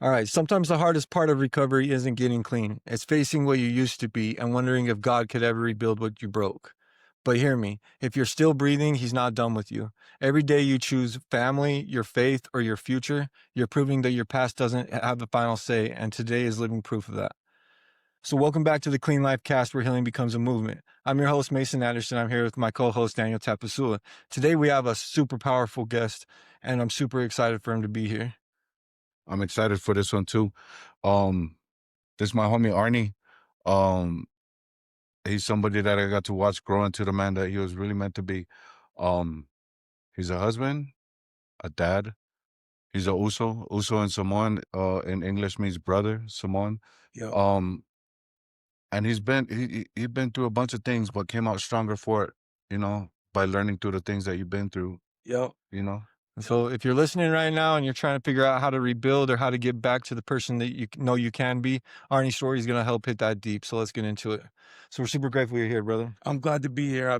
All right. Sometimes the hardest part of recovery isn't getting clean. It's facing what you used to be and wondering if God could ever rebuild what you broke. But hear me, if you're still breathing, he's not done with you. Every day you choose family, your faith, or your future, you're proving that your past doesn't have the final say, and today is living proof of that. So welcome back to the Clean Life Cast, where healing becomes a movement. I'm your host, Mason Anderson. I'm here with my co-host, Daniel Tapasula. Today we have a super powerful guest, and I'm super excited for him to be here. I'm excited for this one too. Um, this is my homie Arnie. Um, he's somebody that I got to watch grow into the man that he was really meant to be. Um, he's a husband, a dad. He's a Uso. Uso in Samoan, in English means brother, Samoan. Yep. Um, and he's been through a bunch of things, but came out stronger for it, by learning through the things that you've been through, Yep. you know. So if you're listening right now and you're trying to figure out how to rebuild or how to get back to the person that you know you can be, Arnie's story is going to help hit that deep. So let's get into it. So we're super grateful you're here, brother. I'm glad to be here.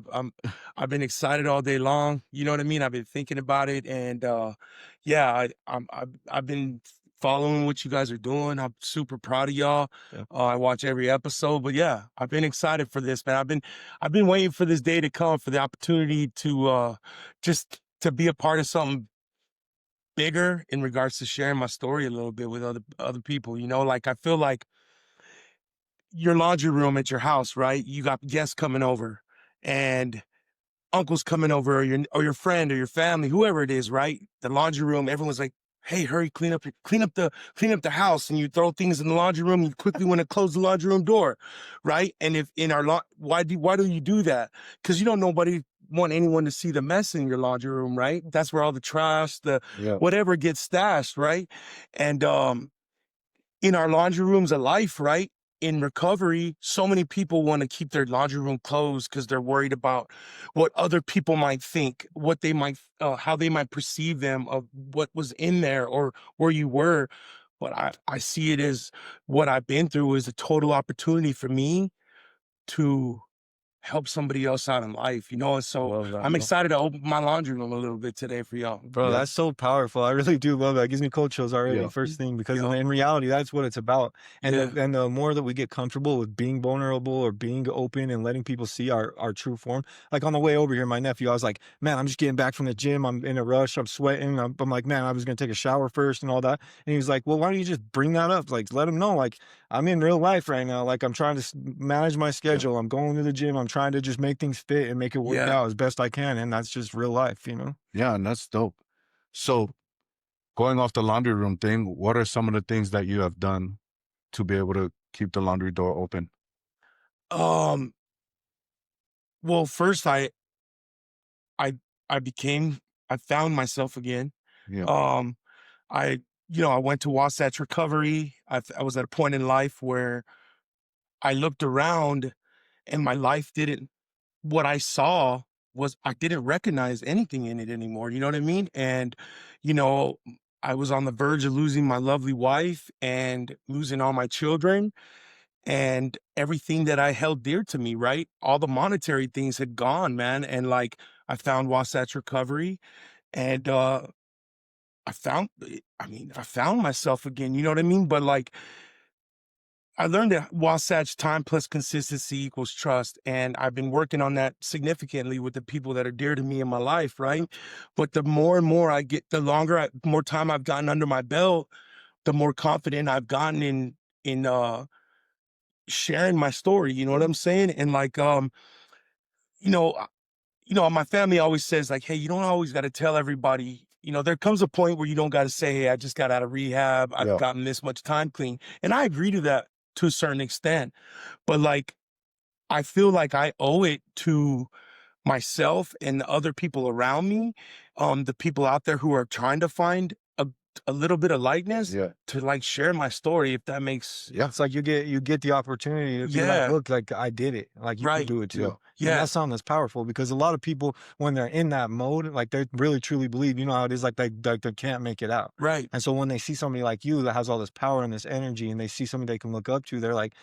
I've been excited all day long. You know what I mean? I've been thinking about it, and yeah, I've been following what you guys are doing. I'm super proud of y'all. Yeah. I watch every episode, but yeah, I've been excited for this, man. I've been waiting for this day to come, for the opportunity to just to be a part of something bigger in regards to sharing my story a little bit with other people. Like I feel like your laundry room at your house, right? You got guests coming over and uncle's coming over, or your friend or your family, whoever it is, right? The laundry room, everyone's like, "Hey, hurry, clean up the house." And you throw things in the laundry room, you quickly want to close the laundry room door, right? And if in our why do you do that? Because you don't nobody want anyone to see the mess in your laundry room, right? That's where all the trash, the Yeah. whatever gets stashed, right? And in our laundry rooms of life, right? In recovery, so many people want to keep their laundry room closed because they're worried about what other people might think, what they might, how they might perceive them of what was in there or where you were. But I see it as what I've been through is a total opportunity for me to help somebody else out in life, and so Love that, I'm bro. excited to open my laundry room a little bit today for y'all. Bro, Yeah. that's so powerful. I really do love that. It gives me cold chills already, Yeah. first thing, because Yeah, in reality, that's what it's about. And yeah, the more that we get comfortable with being vulnerable or being open and letting people see our true form. Like on the way over here, my nephew, I was like, man, I'm just getting back from the gym. I'm in a rush. I'm sweating. I'm like, man, I was going to take a shower first and all that. And he was like, well, why don't you just bring that up? Like, let him know. Like, I'm in real life right now. Like, I'm trying to manage my Yeah. schedule. I'm going to the gym. I'm trying to just make things fit and make it work yeah. out as best I can. And that's just real life. Yeah, and that's dope. So going off the laundry room thing, what are some of the things that you have done to be able to keep the laundry door open? Um, well, first I I became I found myself again. Yeah. Um, I went to Wasatch Recovery. I was at a point in life where I looked around and my life didn't what I saw was I didn't recognize anything in it anymore. You know what I mean? And, you know, I was on the verge of losing my lovely wife and losing all my children and everything that I held dear to me, right? All the monetary things had gone, man. And like I found Wasatch Recovery and I found myself again, you know what I mean? But like I learned that Wasatch time plus consistency equals trust. And I've been working on that significantly with the people that are dear to me in my life, right? But the more and more I get, more time I've gotten under my belt, the more confident I've gotten in sharing my story. You know what I'm saying? And like you know, my family always says like, hey, you don't always got to tell everybody. There comes a point where you don't got to say, hey, I just got out of rehab. I've Yeah. gotten this much time clean. And I agree to that to a certain extent. But like, I feel like I owe it to myself and the other people around me, the people out there who are trying to find a little bit of lightness Yeah. to like share my story, if that makes, Yeah. It's like you get the opportunity to be like, yeah, look, like I did it. Like you can right. do it Yeah. too. And Yeah, that's something that's powerful because a lot of people, when they're in that mode, like they really truly believe, you know how it is, like they can't make it out. right. And so when they see somebody like you that has all this power and this energy and they see somebody they can look up to, they're like,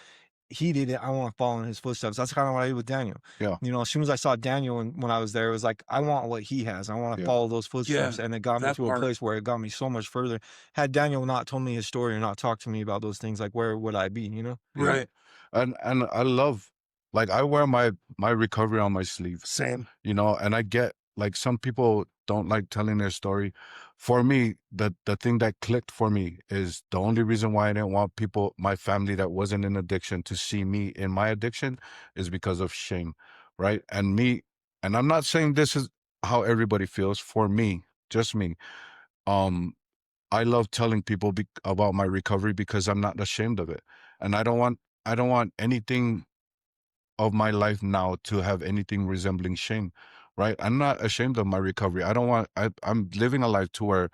he did it, I want to follow in his footsteps. That's kind of what I did with Daniel. Yeah. You know, as soon as I saw Daniel and when I was there, it was like, I want what he has. I want to Yeah. follow those footsteps. Yeah, And it got me that to a part. place where it got me so much further. Had Daniel not told me his story or not talked to me about those things, like where would I be, you know? Yeah. Right. And I love, like, I wear my recovery on my sleeve, Same. you know, and I get, like, some people don't like telling their story. For me, the thing that clicked for me is the only reason why I didn't want people, my family that wasn't in addiction, to see me in my addiction is because of shame, right? And I'm not saying this is how everybody feels. For me, just me, um, I love telling people about my recovery because I'm not ashamed of it. And I don't want anything of my life now to have anything resembling shame, right? I'm not ashamed of my recovery. I don't want, I'm living a life to where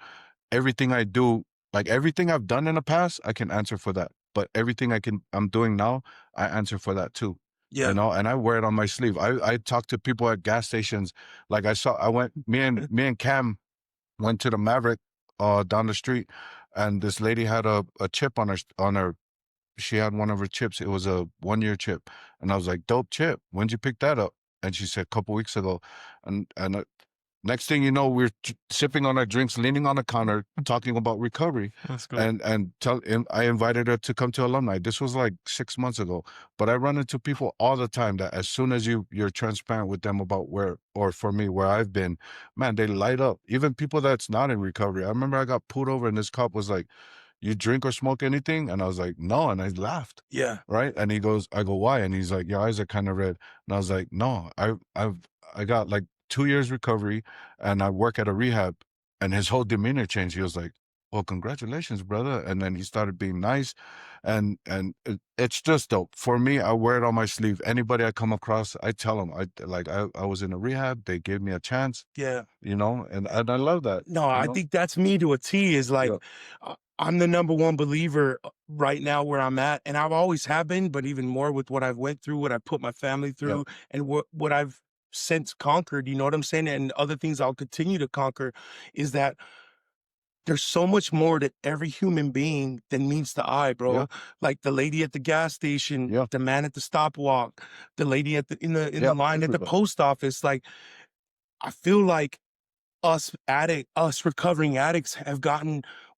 everything I do, like everything I've done in the past, I can answer for that. But everything I'm doing now, I answer for that too. Yeah. You know, and I wear it on my sleeve. I talk to people at gas stations. Like me and Cam went to the Maverick down the street, and this lady had a chip on her. She had one of her chips. It was a 1-year chip, and I was like, "Dope chip. When'd you pick that up?" And she said, "A couple weeks ago." And next thing you know, we're sipping on our drinks, leaning on the counter, talking about recovery. That's good. And I invited her to come to alumni. This was like 6 months ago. But I run into people all the time that as soon as you're transparent with them about where, or for me, where I've been, man, they light up. Even people that's not in recovery. I remember I got pulled over and this cop was like, "You drink or smoke anything?" And I was like, "No." And I laughed. Yeah. Right. And I go, "Why?" And he's like, "Your eyes are kind of red." And I was like, "No, I got like 2 years recovery and I work at a rehab." And his whole demeanor changed. He was like, "Well, congratulations, brother." And then he started being nice. And it's just dope. For me, I wear it on my sleeve. Anybody I come across, I tell them, I was in a rehab. They gave me a chance, Yeah. you know, and I love that. No, you I know? think that's me to a T. Is like, Yeah. I'm the number one believer right now where I'm at, and I've always have been, but even more with what I've went through, what I put my family through, and what I've since conquered. You know what I'm saying? And other things I'll continue to conquer is that there's so much more to every human being than meets the eye, bro. Yeah. Like the lady at the gas station, Yeah. the man at the stop walk, the lady at in the Yeah, line at the everybody. post office. Like, I feel like us recovering addicts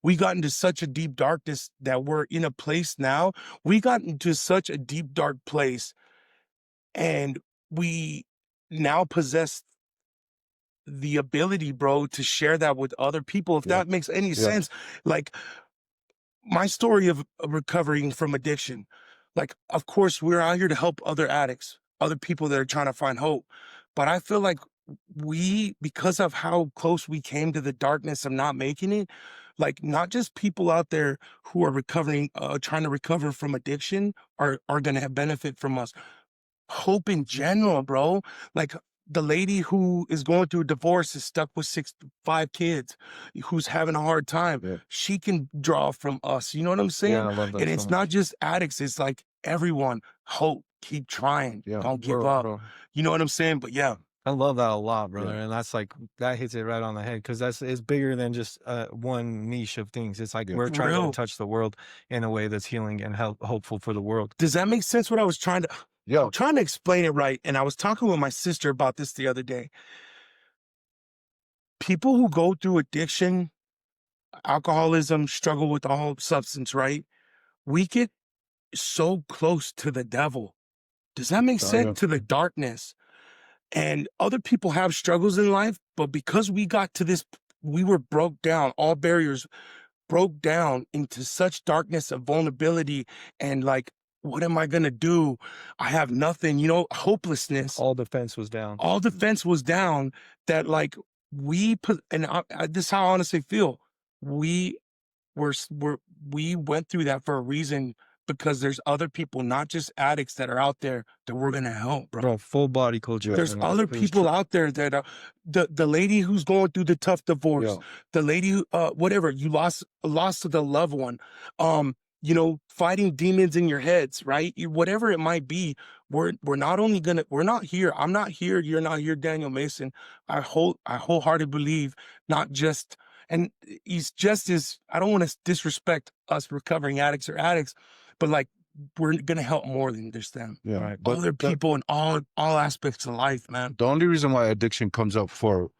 we got into such a deep darkness that we're in a place now. We got into such a deep, dark place, and we now possess the ability, bro, to share that with other people, if Yeah. that makes any Yeah. sense. Like, my story of recovering from addiction, like, of course, we're out here to help other addicts, other people that are trying to find hope. But I feel like because of how close we came to the darkness of not making it, like, not just people out there who are recovering, trying to recover from addiction are going to have benefit from us. Hope in general, bro. Like, the lady who is going through a divorce is stuck with 5 kids, who's having a hard time. Yeah. She can draw from us. You know what I'm saying? Yeah, I love that And so it's much. not just addicts. It's like everyone. Hope. Keep trying. Yeah. Don't give Bro, up. bro. You know what I'm saying? But yeah. I love that a lot, brother. Yeah. And that's like, that hits it right on the head because it's bigger than just one niche of things. It's like Yeah. we're For trying real. to touch the world in a way that's healing and hopeful for the world. Does that make sense what I was trying to Yeah. I'm trying to explain it right? And I was talking with my sister about this the other day. People who go through addiction, alcoholism, struggle with all substance, right? We get so close to the devil. Does that make Oh, sense? yeah. To the darkness. And other people have struggles in life, but because we got to this, we were broke down, all barriers broke down into such darkness of vulnerability and like, what am I gonna do? I have nothing, hopelessness. All defense was down. All defense was down, that like this is how I honestly feel. We we went through that for a reason, because there's other people, not just addicts, that are out there that we're gonna help, bro. Bro, full body culture. There's and other it was people true. out there that are the lady who's going through the tough divorce, Yeah. the lady who whatever, you lost the loved one, fighting demons in your heads, right? Whatever it might be, we're not here. I'm not here, you're not here, Daniel Mason. I wholeheartedly believe, not just, and he's just as, I don't want to disrespect us recovering addicts or addicts, but like, we're gonna help more than just them. Yeah. Right. But Other people in all aspects of life, man. the only reason why addiction comes up for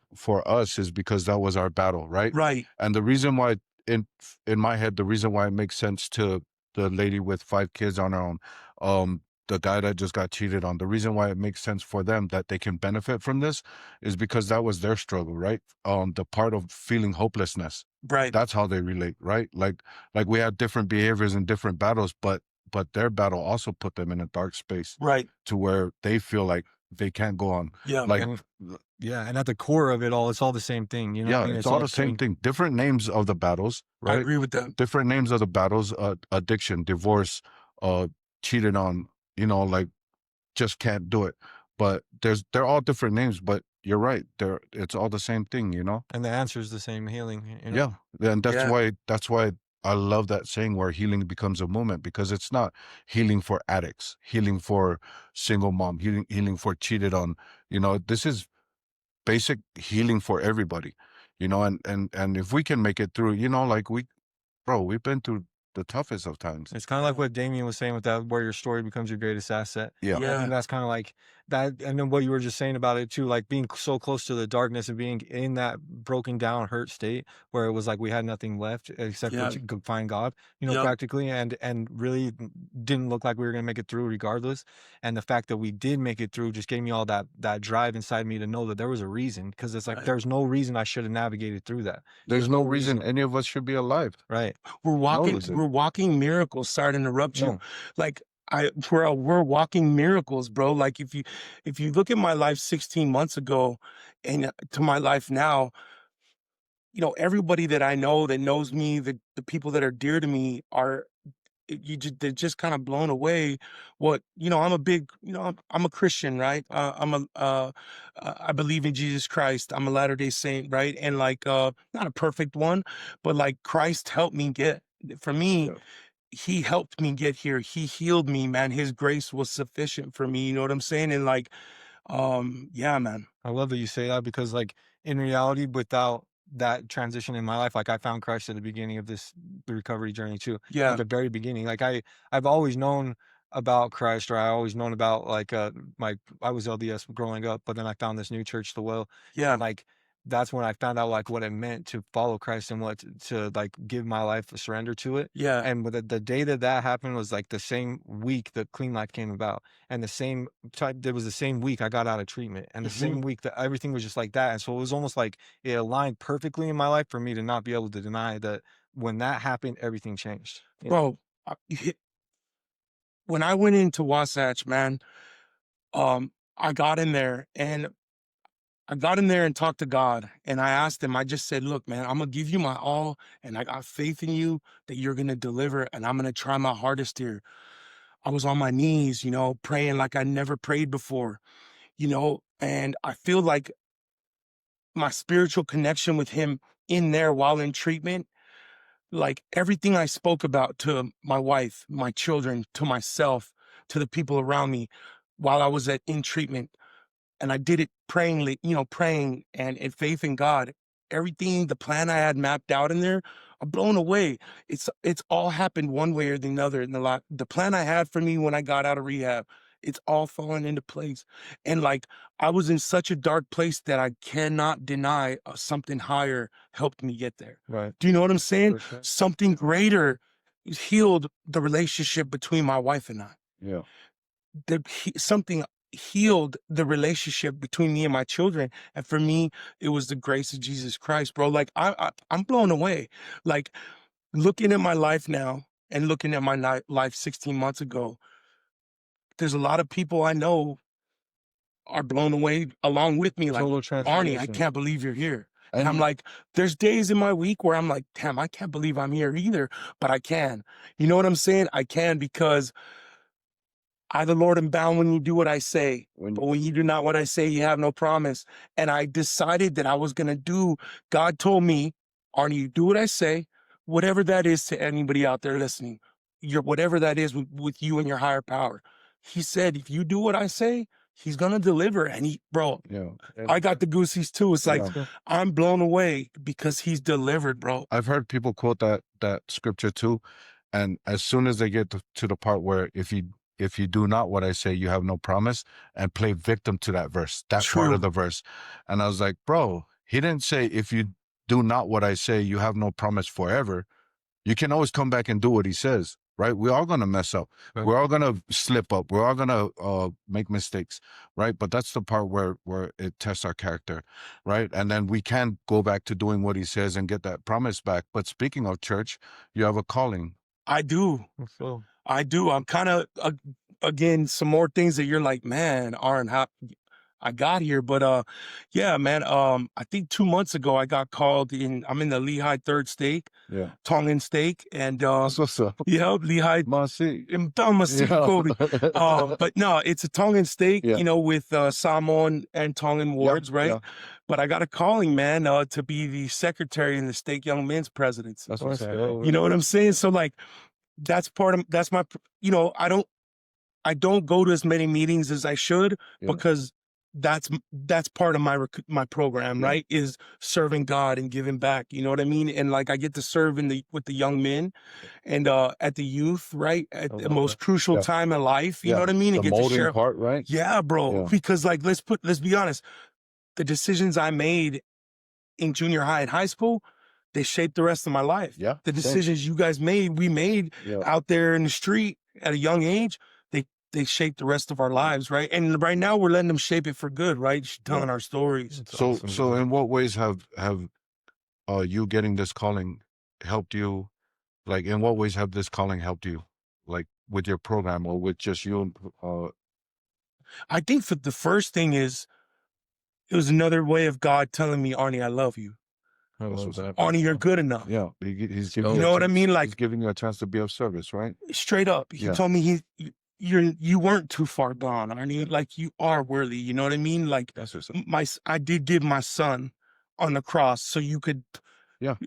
us is because that was our battle, right? Right. And the reason why, in my head, the reason why it makes sense to the lady with 5 kids on her own, the guy that just got cheated on, the reason why it makes sense for them that they can benefit from this is because that was their struggle, right? The part of feeling hopelessness. Right. That's how they relate, right? Like we had different behaviors and different battles, but their battle also put them in a dark space, Right. to where they feel like they can't go on. Yeah. Like, And yeah, and at the core of it all, it's all the same thing. You know, what I yeah, mean? it's all the same thing. Different names of the battles, I right? agree with that. Different names of the battles: addiction, divorce, cheated on. You know, like, just can't do it. But they're all different names. But you're right. It's all the same thing. You know. And the answer is the same: healing. You know? Yeah, and Yeah. that's why I love that saying where healing becomes a movement, because it's not healing for addicts, healing for single mom, healing for cheated on. You know, this is basic healing for everybody. You know, and if we can make it through, you know, like we've been through the toughest of times. It's kind of like what Damien was saying with that, where your story becomes your greatest asset. Yeah. I Yeah. think that's kind of like that. And then what you were just saying about it too, like being so close to the darkness and being in that broken down, hurt state where it was like we had nothing left except Yeah. for to find God, you know, Yep. practically, and really didn't look like we were going to make it through regardless. And the fact that we did make it through just gave me all that drive inside me to know that there was a reason, because it's like Right. there's no reason I should have navigated through that. There's no reason any of us should be alive. Right. We're reason. walking miracles. Sorry to interrupt you. No. Like we're walking miracles, bro. Like if you look at my life 16 months ago and to my life now, you know, everybody that I know that knows me, the people that are dear to me are they're just kind of blown away. What, you know, I'm a big, you know, I'm a Christian, right? I believe in Jesus Christ. I'm a Latter-day Saint, right? And like not a perfect one, but like Christ helped me get, for me, Yeah. he helped me get here. He healed me, man. His grace was sufficient for me. You know what I'm saying? And like, yeah, man. I love that you say that, because like in reality, without that transition in my life, like I found Christ at the beginning of this recovery journey too. Yeah. At the very beginning. Like I've always known about Christ, or I always known about like I was LDS growing up, but then I found this new church, the Well. Yeah. And like that's when I found out like what it meant to follow Christ and what to like give my life a surrender to it. Yeah. And with the day that happened was like the same week that Clean Life came about, and the same time, it was the same week I got out of treatment, and the same week that everything was just like that. And so it was almost like it aligned perfectly in my life for me to not be able to deny that when that happened, everything changed. You know? Bro, when I went into Wasatch, man, I got in there and talked to God, and I asked him, I just said, look, man, I'm gonna give you my all, and I got faith in you that you're gonna deliver, and I'm gonna try my hardest here. I was on my knees, you know, praying like I never prayed before, you know, and I feel like my spiritual connection with him in there while in treatment, like everything I spoke about to my wife, my children, to myself, to the people around me while I was in treatment, and I did it praying, you know, praying and in faith in God. Everything, the plan I had mapped out in there, I'm blown away. It's all happened one way or the other. And the plan I had for me when I got out of rehab, it's all fallen into place. And like I was in such a dark place that I cannot deny something higher helped me get there. Right. Do you know what I'm saying? For sure. Something greater healed the relationship between my wife and I. Yeah. Something healed the relationship between me and my children, and for me it was the grace of Jesus Christ, bro. Like I'm blown away, like looking at my life now and looking at my life 16 months ago. There's a lot of people I know are blown away along with me, like, Total Arnie, transformation. I can't believe you're here. And And I'm like, there's days in my week where I'm like, damn, I can't believe I'm here either, but I can. You know what I'm saying? I can, because I, the Lord, am bound when you do what I say. But when you do not what I say, you have no promise. And I decided that I was going to do. God told me, Arnie, you do what I say, whatever that is to anybody out there listening, whatever that is with you and your higher power. He said, if you do what I say, he's going to deliver. And bro, yeah, I got the goosies too. It's like, Yeah. I'm blown away because he's delivered, bro. I've heard people quote that scripture too, And as soon as they get to the part where if you do not what I say, you have no promise, and play victim to that verse, that part of the verse. And I was like, bro, he didn't say if you do not what I say, you have no promise forever. You can always come back and do what he says, right? We're all going to mess up. Right. We're all going to slip up. We're all going to make mistakes, right? But that's the part where it tests our character, right? And then we can go back to doing what he says and get that promise back. But speaking of church, you have a calling. I do. I do. I'm kind of, again, some more things that you're like, man, Arn, how I got here. But yeah, man, I think 2 months ago I got called I'm in the Lehigh 3rd Stake, Tongan Stake, and That's what's up. yeah, Lehigh. But no, it's a Tongan stake, you know, with Samoan and Tongan wards, right? Yeah. But I got a calling, man, to be the secretary in the Stake Young Men's Presidents. That's what's up. You know what I'm saying? So like, that's my, you know, I don't go to as many meetings as I should because that's part of my program, right? Is serving God and giving back. You know what I mean? And like I get to serve with the young men and at the youth, right? At the most crucial time in life. You know what I mean? And the get molding to share part, right? Yeah, bro. Yeah. Because like let's be honest, the decisions I made in junior high and high school, they shaped the rest of my life. Yeah. The decisions you guys made, we made out there in the street at a young age, they shape the rest of our lives, right? And right now we're letting them shape it for good, right? Telling our stories. So in what ways have you getting this calling helped you? Like, in what ways have this calling helped you? Like with your program or with just you? I think for the first thing is, it was another way of God telling me, Arnie, I love you. I love that. Arnie, you're good enough. Yeah. He's giving you know what I mean? Like, he's giving you a chance to be of service, right? Straight up. He told me you weren't too far gone, Arnie. Like, you are worthy. You know what I mean? Like, I did give my son on the cross so you could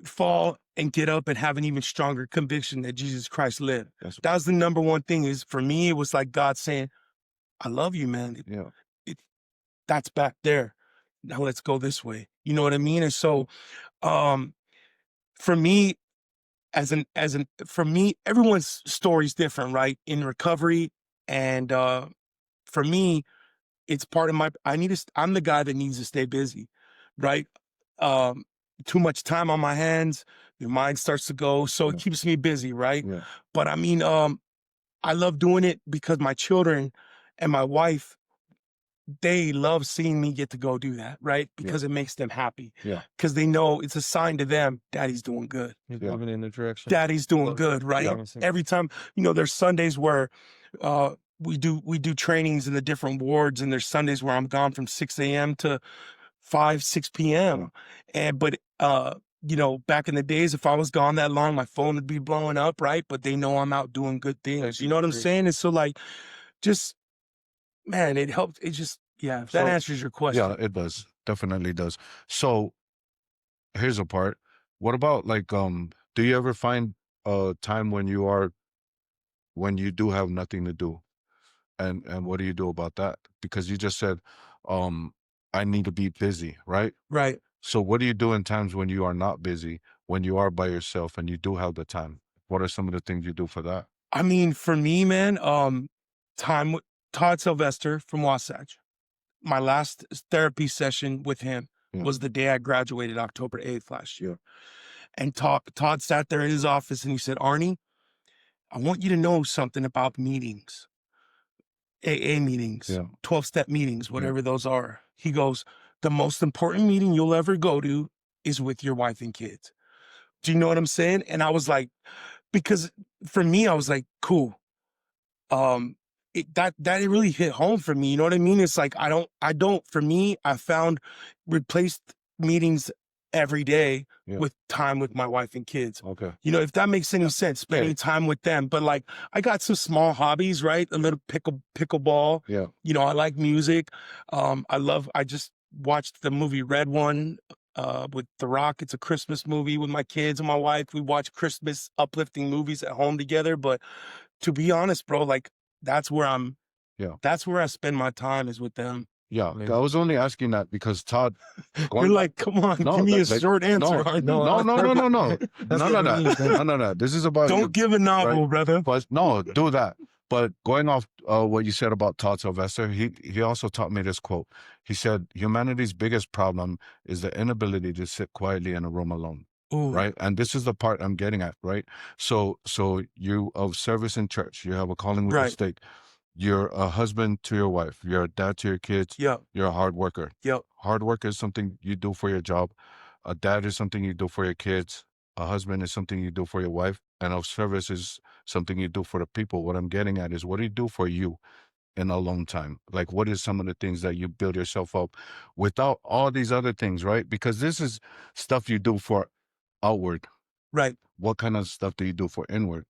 fall and get up and have an even stronger conviction that Jesus Christ lived. That was the number one thing. Is for me, it was like God saying, I love you, man. That's back there. Now let's go this way. You know what I mean? And so for me, for me, everyone's story is different, right? In recovery. And for me, it's part of I'm the guy that needs to stay busy, right? Too much time on my hands, your mind starts to go. So it keeps me busy, right? Yeah. But I mean, I love doing it because my children and my wife, they love seeing me get to go do that, right? Because it makes them happy. Yeah. Because they know it's a sign to them, Daddy's doing good. He's moving in the direction. Daddy's doing good, right? Yeah. Every time, you know, there's Sundays where we do trainings in the different wards, and there's Sundays where I'm gone from 6 a.m. to 6 p.m. But you know, back in the days, if I was gone that long, my phone would be blowing up, right? But they know I'm out doing good things. You know what I'm saying? And so like, just, man, it helped. It just, if that answers your question. Yeah, it does. Definitely does. So here's a part. What about like, do you ever find a time when you do have nothing to do? And what do you do about that? Because you just said, I need to be busy, right? Right. So what do you do in times when you are not busy, when you are by yourself and you do have the time? What are some of the things you do for that? I mean, for me, man, time with Todd Sylvester from Wasatch. My last therapy session with him was the day I graduated, October 8th last year. And Todd sat there in his office and he said, Arnie, I want you to know something about meetings, AA meetings, 12-step meetings, whatever those are. He goes, the most important meeting you'll ever go to is with your wife and kids. Do you know what I'm saying? And I was like, because for me, I was like, cool. That really hit home for me. You know what I mean? It's like, for me, I found replaced meetings every day with time with my wife and kids. Okay. You know, if that makes any sense, spending time with them. But like, I got some small hobbies, right? A little pickleball. Yeah. You know, I like music. I just watched the movie Red One with The Rock. It's a Christmas movie with my kids and my wife. We watch Christmas uplifting movies at home together. But to be honest, bro, like, that's where I spend my time, is with them. Yeah, Maybe. I was only asking that because Todd. You're like, come on, give me a short answer. No. That's None what of it that. means, man. None of that. This is about you. Don't give a novel, right? brother. But no, do that. But going off what you said about Todd Sylvester, he also taught me this quote. He said, humanity's biggest problem is the inability to sit quietly in a room alone. Ooh. Right. And this is the part I'm getting at. Right. So you of service in church, you have a calling with the Right. state. You're a husband to your wife. You're a dad to your kids. Yep. You're a hard worker. Yep. Hard work is something you do for your job. A dad is something you do for your kids. A husband is something you do for your wife. And of service is something you do for the people. What I'm getting at is, what do you do for you in a long time? Like, what is some of the things that you build yourself up without all these other things, right? Because this is stuff you do for outward. Right. What kind of stuff do you do for inward?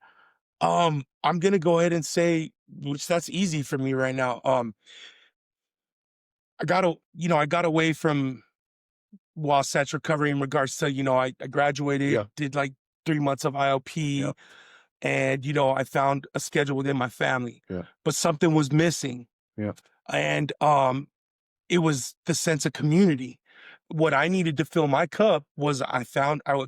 I'm gonna go ahead and say, which that's easy for me right now. I got away from Wasatch Recovery in regards to, I graduated, Yeah. did like 3 months of IOP, and I found a schedule within my family. Yeah. But something was missing. Yeah. And it was the sense of community. What I needed to fill my cup was I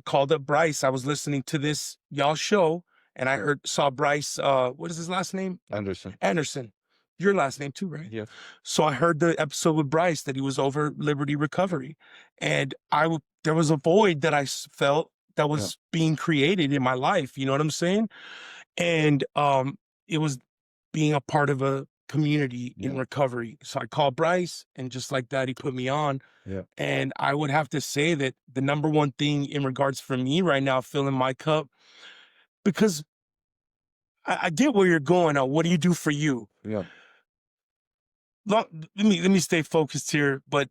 called up Bryce. I was listening to this y'all show, and I saw Bryce, what is his last name? Anderson. Your last name too, right? Yeah. So I heard the episode with Bryce that he was over Liberty Recovery, and there was a void that I felt that was being created in my life. You know what I'm saying? And it was being a part of a community in recovery. So I called Bryce, and just like that, he put me on. Yeah. And I would have to say that the number one thing in regards for me right now, filling my cup, because I get where you're going. Now, what do you do for you? Yeah. Let me stay focused here, but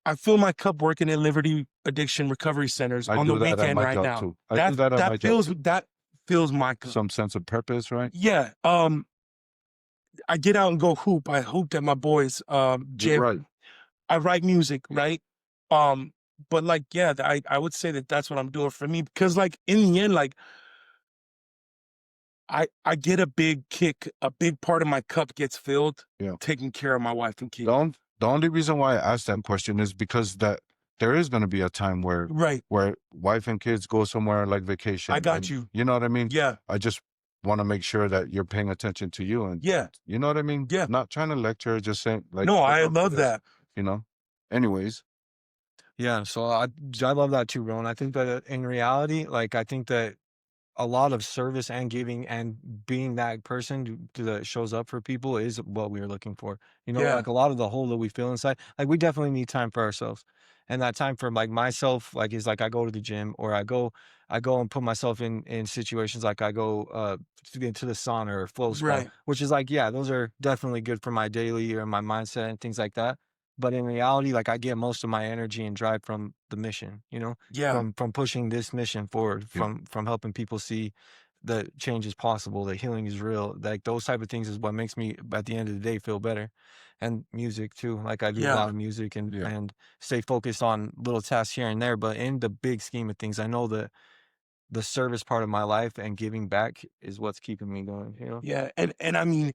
I fill my cup working at Liberty Addiction Recovery Centers on the weekend right now. Too. I do that at my job. That fills my cup. Some sense of purpose, right? Yeah. I get out and go hoop. I hooped at my boys' gym. Right. I write music, right? But like, yeah, I would say that that's what I'm doing for me, because like in the end, like I get a big kick, a big part of my cup gets filled, taking care of my wife and kids. The only reason why I asked that question is because that there is going to be a time where wife and kids go somewhere like vacation. I got you. You know what I mean? Yeah. I just want to make sure that you're paying attention to you, and you know what I mean? Yeah. Not trying to lecture, just saying like. No, I love that. You know. Anyways. Yeah. So I love that too, bro. And I think that in reality, like, I think that a lot of service and giving and being that person that shows up for people is what we are looking for. Like a lot of the hole that we feel inside, like we definitely need time for ourselves. And that time for like myself, like, is like I go to the gym, or I go and put myself in situations, like I go into the sauna or flow spa, which is like, yeah, those are definitely good for my daily or my mindset and things like that. But in reality, like, I get most of my energy and drive from the mission, from pushing this mission forward, from helping people see that change is possible, that healing is real. Like, those type of things is what makes me, at the end of the day, feel better. And music too. Like, I do a lot of music and stay focused on little tasks here and there. But in the big scheme of things, I know that the service part of my life and giving back is what's keeping me going, Yeah. And I mean,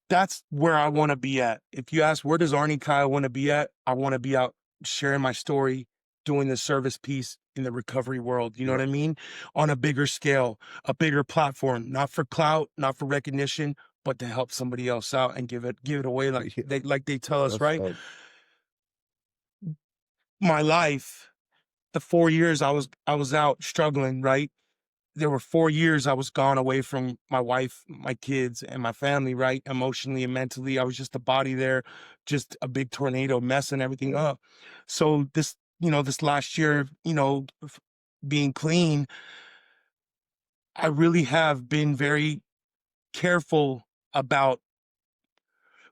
that's where I want to be at. If you ask, where does Arnie Kaio want to be at? I want to be out sharing my story, doing the service piece in the recovery world. You know what I mean? On a bigger scale, a bigger platform, not for clout, not for recognition, but to help somebody else out and give it away like they tell us, right? My life, the 4 years I was out struggling, right? There were 4 years I was gone away from my wife, my kids, and my family, right? Emotionally and mentally. I was just a body there, just a big tornado messing everything up. So this last year, being clean, I really have been very careful about,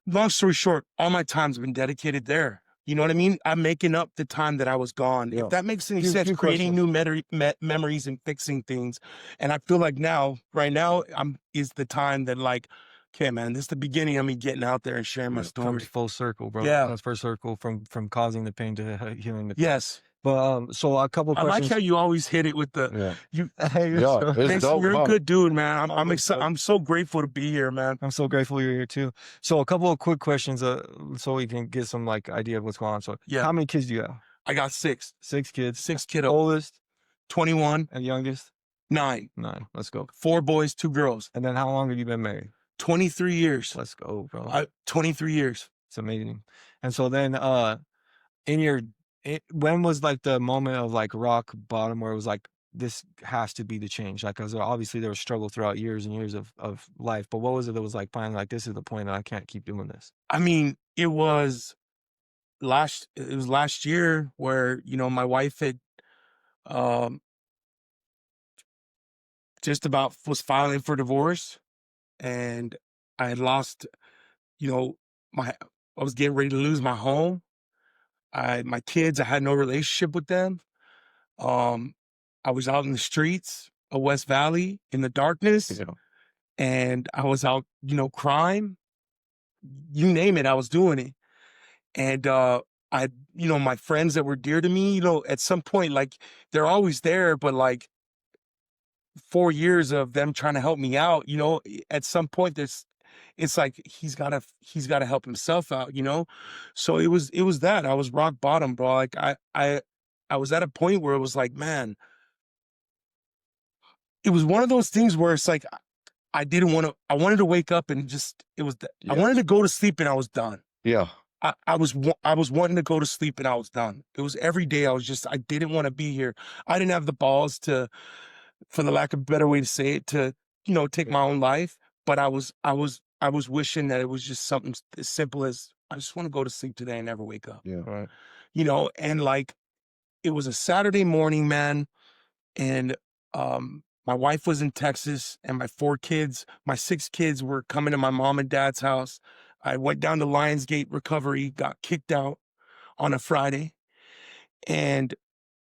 long story short, all my time's been dedicated there. You know what I mean? I'm making up the time that I was gone. If that makes any sense, creating new memories and fixing things. And I feel like right now, is the time that, like, okay, man, this is the beginning of me getting out there and sharing my story. Comes full circle, bro. Yeah. Comes full circle from causing the pain to healing the pain. Yes. But so a couple I like questions. how you always hit it with the Yeah. you. Hey, you're Yeah, so- it's Thanks, dope. you're a Huh? good dude, man. I'm Oh, excited. good. I'm so grateful to be here, man. I'm so grateful you're here too. So a couple of quick questions, so we can get some like idea of what's going on. So Yeah. how many kids do you have? I got 6 kids. kiddos. Oldest 21, and youngest? 9, 9. Let's go. 4 boys, 2 girls. And then how long have you been married? 23 years. Let's go, bro. 23 years. It's amazing. And so then when was like the moment of like rock bottom where it was like this has to be the change? Like, cause obviously there was struggle throughout years and years of life, but what was it that was like finally like this is the point that I can't keep doing this? I mean, it was last year where, you know, my wife had um just about was filing for divorce, and I had lost, you know, I was getting ready to lose my home. My kids, I had no relationship with them. Um, I was out in the streets of West Valley in the darkness, You know? and I was out, you know, crime, you name it, I was doing it. And you know, my friends that were dear to me, you know, at some point, like they're always there, but like 4 years of them trying to help me out, you know, at some point it's like he's gotta help himself out, you know? So it was that. I was rock bottom, bro. Like I was at a point where it was like, man, it was one of those things where it's like I wanted to wake up and just I wanted to go to sleep and I was done. Yeah. I was wanting to go to sleep and I was done. It was every day I didn't want to be here. I didn't have the balls to, for the lack of a better way to say it, to, you know, take my own life. But I was wishing that it was just something as simple as I just want to go to sleep today and never wake up. Yeah. Right. You know, and like it was a Saturday morning, man, and my wife was in Texas and my 6 kids were coming to my mom and dad's house. I went down to Lionsgate Recovery, got kicked out on a Friday. And,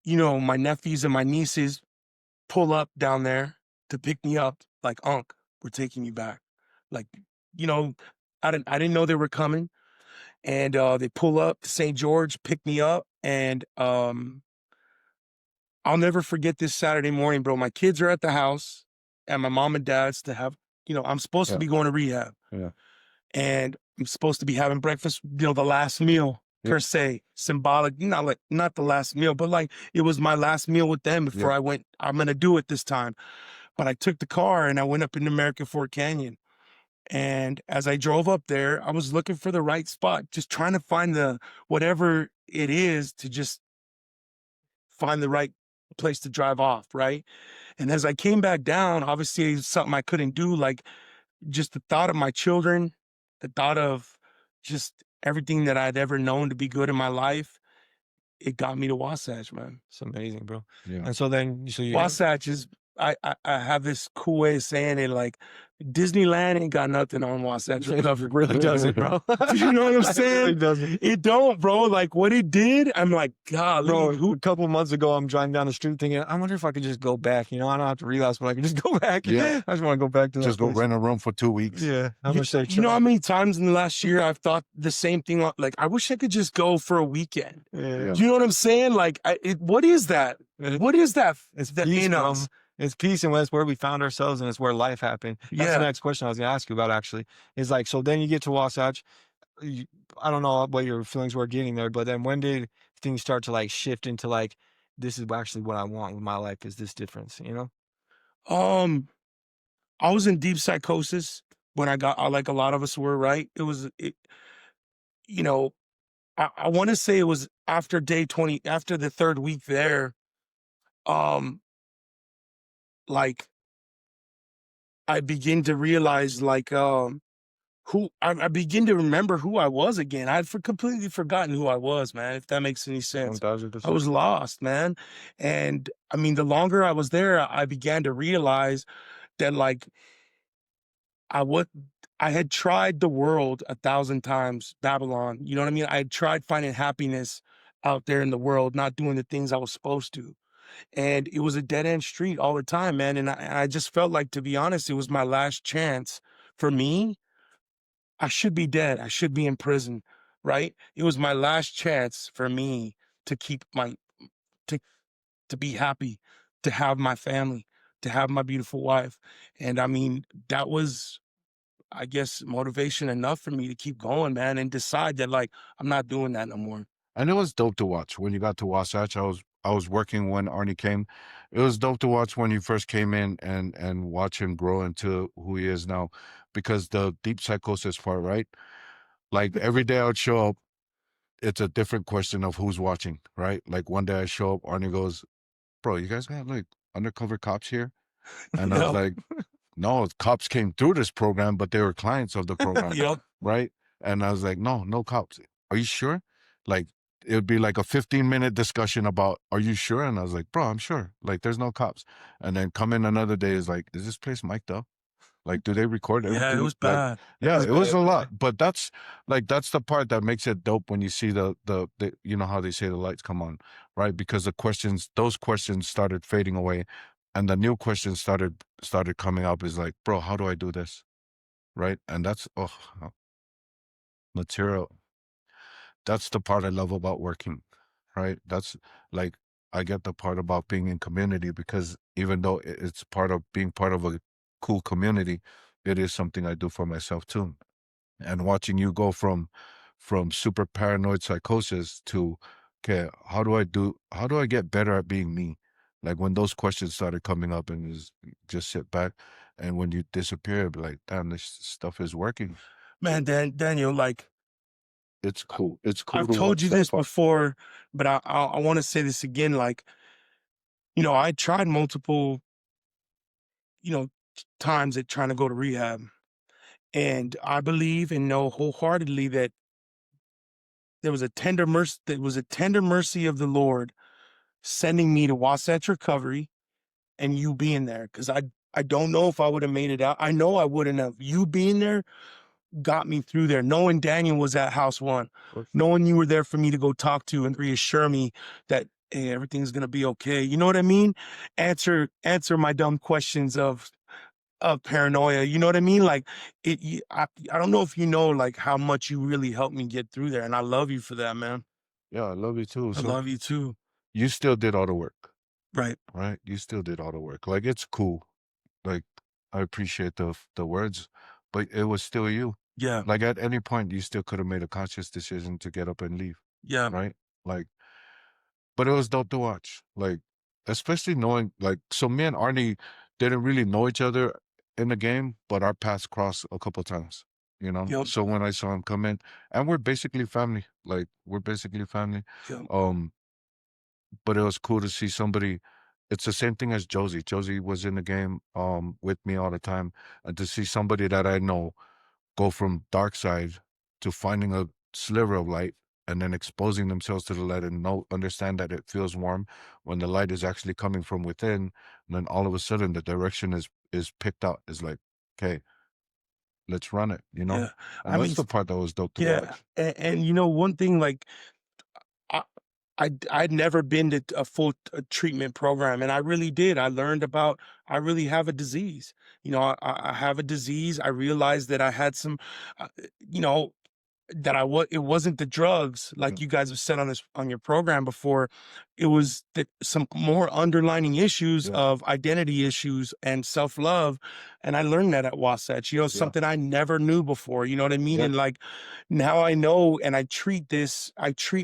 you know, my nephews and my nieces pull up down there to pick me up, like, Unc, we're taking you back. Like, you know, I didn't know they were coming. And they pull up to St. George, pick me up, and I'll never forget this Saturday morning, bro. My kids are at the house and my mom and dad's to have, you know, I'm supposed to be going to rehab. Yeah. And I'm supposed to be having breakfast, you know, the last meal per se, symbolic, not the last meal, but like it was my last meal with them before I went, I'm going to do it this time. But I took the car and I went up in American Fort Canyon. And as I drove up there, I was looking for the right spot, just trying to find whatever it is to just find the right place to drive off. Right. And as I came back down, obviously it's something I couldn't do, like just the thought of my children, the thought of just everything that I'd ever known to be good in my life, it got me to Wasatch, man. It's amazing, bro. Yeah. And so then, so you Wasatch is, I have this cool way of saying it, like Disneyland ain't got nothing on Wasatch Recovery. really doesn't, bro. You know what I'm It saying? really doesn't. It don't, bro. Like what it did, I'm like, God, Bro, a couple months ago, I'm driving down the street thinking, I wonder if I could just go back. You know, I don't have to relapse, but I can just go back. Yeah. I just want to go back to that Just go place. rent a room for 2 weeks. Yeah. How much they you know how many times in the last year I've thought the same thing? Like, I wish I could just go for a weekend. Yeah. You know what I'm saying? Like, what is that? What is that? It's that peace, in bro. us? It's peace, and that's where we found ourselves, and it's where life happened. That's Yeah. the next question I was going to ask you about, actually. Is like, so then you get to Wasatch. I don't know what your feelings were getting there, but then when did things start to like shift into like, this is actually what I want with my life, is this difference, you know? I was in deep psychosis when I got, like a lot of us were, right? You know, I want to say it was after day 20, after the 3rd week there, like I begin to realize like, I begin to remember who I was again. I'd completely forgotten who I was, man, if that makes any sense. 1000%. I was lost, man. And I mean, the longer I was there, I began to realize that like I had tried the world 1,000 times, Babylon. You know what I mean? I had tried finding happiness out there in the world, not doing the things I was supposed to. And it was a dead end street all the time, man. And I just felt like, to be honest, it was my last chance for me. I should be dead. I should be in prison, right? It was my last chance for me to keep to be happy, to have my family, to have my beautiful wife. And I mean, that was, I guess, motivation enough for me to keep going, man, and decide that like I'm not doing that no more. And it was dope to watch when you got to Wasatch. I was working when Arnie came. It was dope to watch when you first came in and watch him grow into who he is now, because the deep psychosis part, right? Like every day I would show up, it's a different question of who's watching, right? Like one day I show up, Arnie goes, "Bro, you guys got like undercover cops here?" And I was Yep. like, "No, cops came through this program, but they were clients of the program." Yep. Right? And I was like, "No, no cops. Are you sure?" Like it would be like a 15-minute discussion about, "Are you sure?" And I was like, "Bro, I'm sure. Like there's no cops." And then come in another day is like, "Is this place mic'd up? Like, do they record Yeah, it everything?" was Like, bad. yeah, was it was bad. a lot. But that's the part that makes it dope when you see the you know how they say the lights come on, right? Because those questions started fading away, and the new questions started coming up. Is like, "Bro, how do I do this?" Right? And that's material. That's the part I love about working, right? That's like, I get the part about being in community, because even though it's part of being part of a cool community, it is something I do for myself too. And watching you go from super paranoid psychosis to, okay, how do I get better at being me? Like when those questions started coming up, and just sit back, and when you disappear, be like, damn, this stuff is working. Man, Daniel, like It's cool. It's cool I've to told watch you that this part. before, but I want to say this again. Like, I tried multiple, times at trying to go to rehab. And I believe and know wholeheartedly that there was a tender mercy of the Lord sending me to Wasatch Recovery and you being there. Cause I don't know if I would have made it out. I know I wouldn't have. You being there got me through there. Knowing Daniel was at house one, knowing you were there for me to go talk to and reassure me that, hey, everything's gonna be okay. You know what I mean? Answer my dumb questions of paranoia. You know what I mean? Like I don't know if you know like how much you really helped me get through there. And I love you for that, man. Yeah, I love you too. I So love you too. you still did all the work, Right. right? You still did all the work. Like it's cool. Like I appreciate the words, but it was still you. Yeah. Like at any point, you still could have made a conscious decision to get up and leave, Yeah. right? Like, but it was dope to watch. Like, especially knowing, like, so me and Arnie didn't really know each other in the game, but our paths crossed a couple times, you know? Yep. So when I saw him come in, and we're basically family, like, we're basically family. Yep. But it was cool to see somebody. It's the same thing as Josie. Josie was in the game with me all the time, and to see somebody that I know go from dark side to finding a sliver of light, and then exposing themselves to the light, and understand that it feels warm when the light is actually coming from within, and then all of a sudden the direction is picked out, is like, okay, let's run it, you know? Yeah. And I that's mean, the part that was dope to yeah. watch. And one thing, like I, I'd never been to a full treatment program, and I really did. I learned about I really have a disease. I have a disease. I realized that I had some, uh, you know, that it wasn't the drugs Yeah, like you guys have said on your program before. It was that some more underlining issues yeah, of identity issues and self-love. And I learned that at Wasatch, yeah, something I never knew before, you know what I mean? yeah, And like now I know, and I treat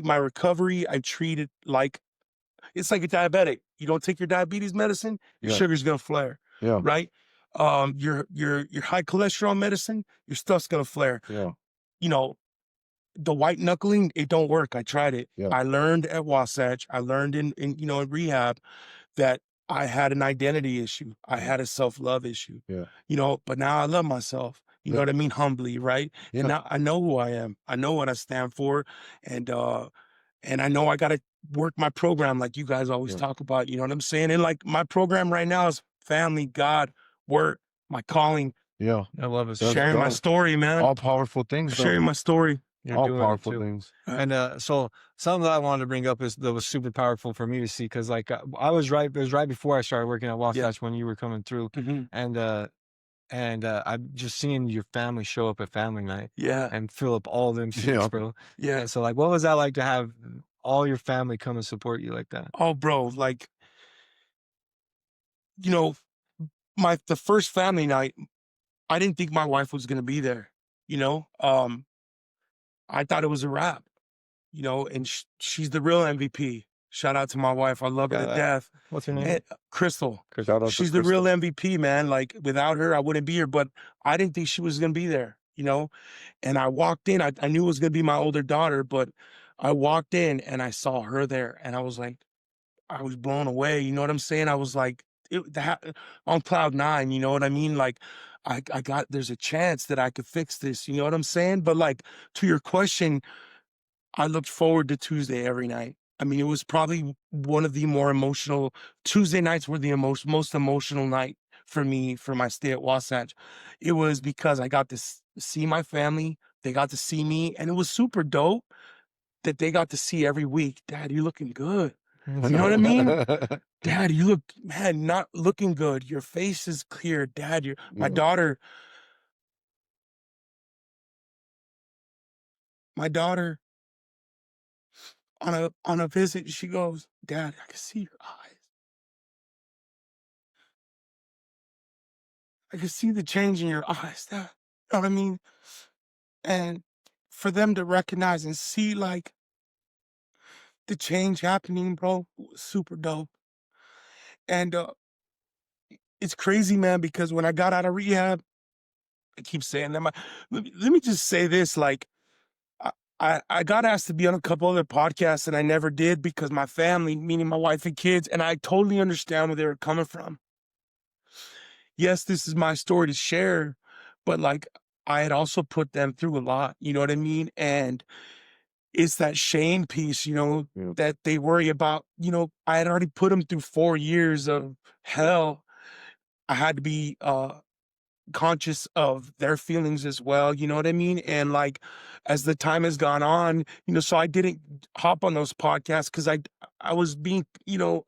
my recovery, I treat it like it's like a diabetic. You don't take your diabetes medicine, your yeah, sugar's gonna flare, yeah, right? Your high cholesterol medicine, your stuff's gonna flare. yeah, You know, the white knuckling, it don't work. I tried it. yeah, I learned at Wasatch. I learned in rehab that I had an identity issue. I yeah, had a self-love issue. yeah, But now I love myself. You know yeah, what I mean? Humbly, right? And yeah, now I know who I am. I know what I stand for. And and I know I gotta work my program like you guys always yeah, talk about. You know what I'm saying? And like my program right now is family, God, work, my calling, yeah. I love it. That's sharing my dope. story, man. All powerful things, though. Sharing my story. You're All doing it powerful too. things. And so something that I wanted to bring up is that was super powerful for me to see, because like I was right. It was right before I started working at Wasatch when you were coming through, Hmm. and I'm just seeing your family show up at family night Yeah. and fill up all them seats, Yeah. bro. Yeah. And so like, what was that like to have all your family come and support you like that? Oh, bro, like, you know, the first family night, I didn't think my wife was gonna be there, you know? I thought it was a wrap, you know, and she's the real MVP. Shout out to my wife. I love her to Yeah, death. what's her name? And Crystal. Shout out to She's the real Crystal. MVP, man. Like without her, I wouldn't be here. But I didn't think she was gonna be there, you know? And I walked in, I knew it was gonna be my older daughter, but I walked in and I saw her there and I was like, I was blown away. You know what I'm saying? I was like, on cloud nine, you know what I mean? Like, I got, there's a chance that I could fix this. You know what I'm saying? But like, to your question, I looked forward to Tuesday every night. I mean, it was probably one of the more emotional, Tuesday nights were the most emotional night for me, for my stay at Wasatch. It was because I got to see my family. They got to see me, and it was super dope that they got to see every week. Dad, you looking good. You know what I mean? Dad, you look, man, not looking good. Your face is clear. Dad, my Yeah. daughter on a visit, she goes, Dad, I can see your eyes. I can see the change in your eyes. Dad. You know what I mean? And for them to recognize and see like the change happening, bro, was super dope. And it's crazy, man, because when I got out of rehab, I keep saying that. Let me just say this: like, I got asked to be on a couple other podcasts, and I never did because my family, meaning my wife and kids, and I totally understand where they were coming from. Yes, this is my story to share, but like, I had also put them through a lot. You know what I mean? And it's that shame piece, you know, Yeah. that they worry about. You know, I had already put them through 4 years of hell. I had to be conscious of their feelings as well, you know what I mean? And like as the time has gone on, you know, so I didn't hop on those podcasts because I was being, you know,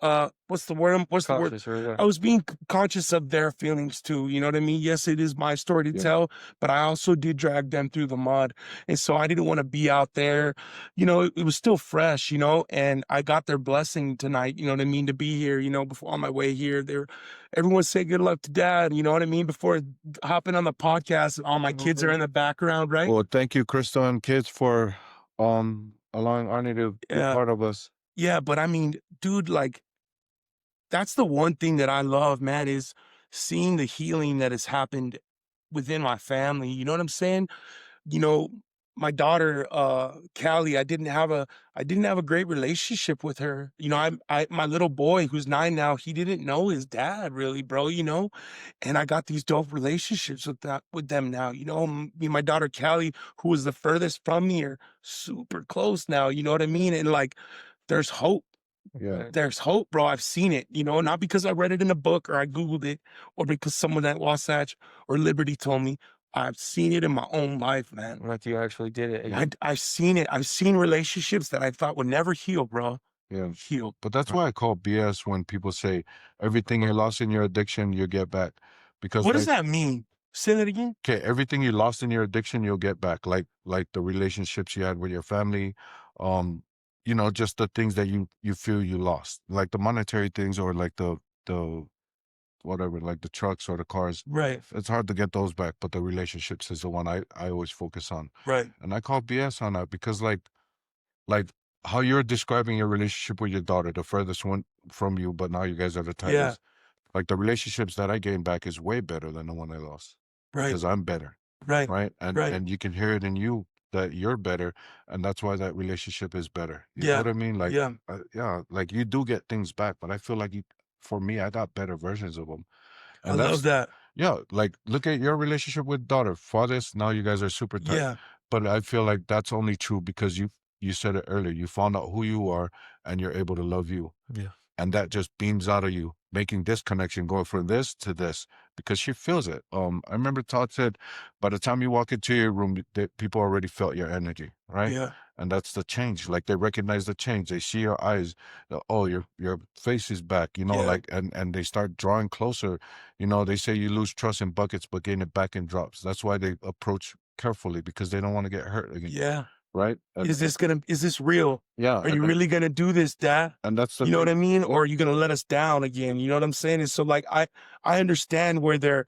what's the word? Cautious or what? I was being conscious of their feelings too, you know what I mean? Yes, it is my story to Yeah. tell, but I also did drag them through the mud. And so I didn't want to be out there, you know, it was still fresh, you know, and I got their blessing tonight, you know what I mean, to be here, you know, before on my way here. Everyone say good luck to Dad, you know what I mean, before hopping on the podcast. All my kids are in the background, right? Well, thank you, Crystal and kids, for allowing Arnie to be Yeah. part of us. Yeah, but I mean, dude, like that's the one thing that I love, man, is seeing the healing that has happened within my family. You know what I'm saying? You know, my daughter, Callie, I didn't have a great relationship with her. You know, my little boy who's 9 now, he didn't know his dad really, bro, you know? And I got these dope relationships with them now. You know, me and my daughter Callie, who was the furthest from me, are super close now. You know what I mean? And like there's hope. Yeah. There's hope, bro. I've seen it, you know, not because I read it in a book or I Googled it or because someone at Wasatch or Liberty told me. I've seen it in my own life, man. Like you actually did it. I've seen it. I've seen relationships that I thought would never heal, bro. Yeah. Heal. But that's why I call BS when people say everything you lost in your addiction, you get back. Because What does that mean? Say that again. okay, everything you lost in your addiction, you'll get back. Like the relationships you had with your family, you know, just the things that you feel you lost, like the monetary things or like the whatever, like the trucks or the cars. Right. It's hard to get those back, but the relationships is the one I always focus on. Right. And I call BS on that because like how you're describing your relationship with your daughter, the furthest one from you, but now you guys are the Yeah. tightest. Like the relationships that I gained back is way better than the one I lost Right. because I'm better, Right. right? And Right. and you can hear it in you that you're better, and that's why that relationship is better. You know Yeah. what I mean? Like, Yeah. yeah, like you do get things back, but I feel like for me, I got better versions of them, I and love that's that. yeah. Like, look at your relationship with daughter, farthest. Now you guys are super tight, Yeah. but I feel like that's only true because you said it earlier. You found out who you are, and you're able to love you. Yeah. And that just beams out of you, making this connection, going from this to this, because she feels it. I remember Todd said, by the time you walk into your room, people already felt your energy, right? Yeah. And that's the change. Like they recognize the change. They see your eyes. Oh, your face is back. You know, Yeah. like and they start drawing closer. You know, they say you lose trust in buckets, but gain it back in drops. That's why they approach carefully because they don't want to get hurt again. Yeah. right? Is this real? Yeah, Are you really gonna do this, Dad? and that's the You know what thing. I mean? Or are you gonna let us down again? You know what I'm saying? And so like I understand where they're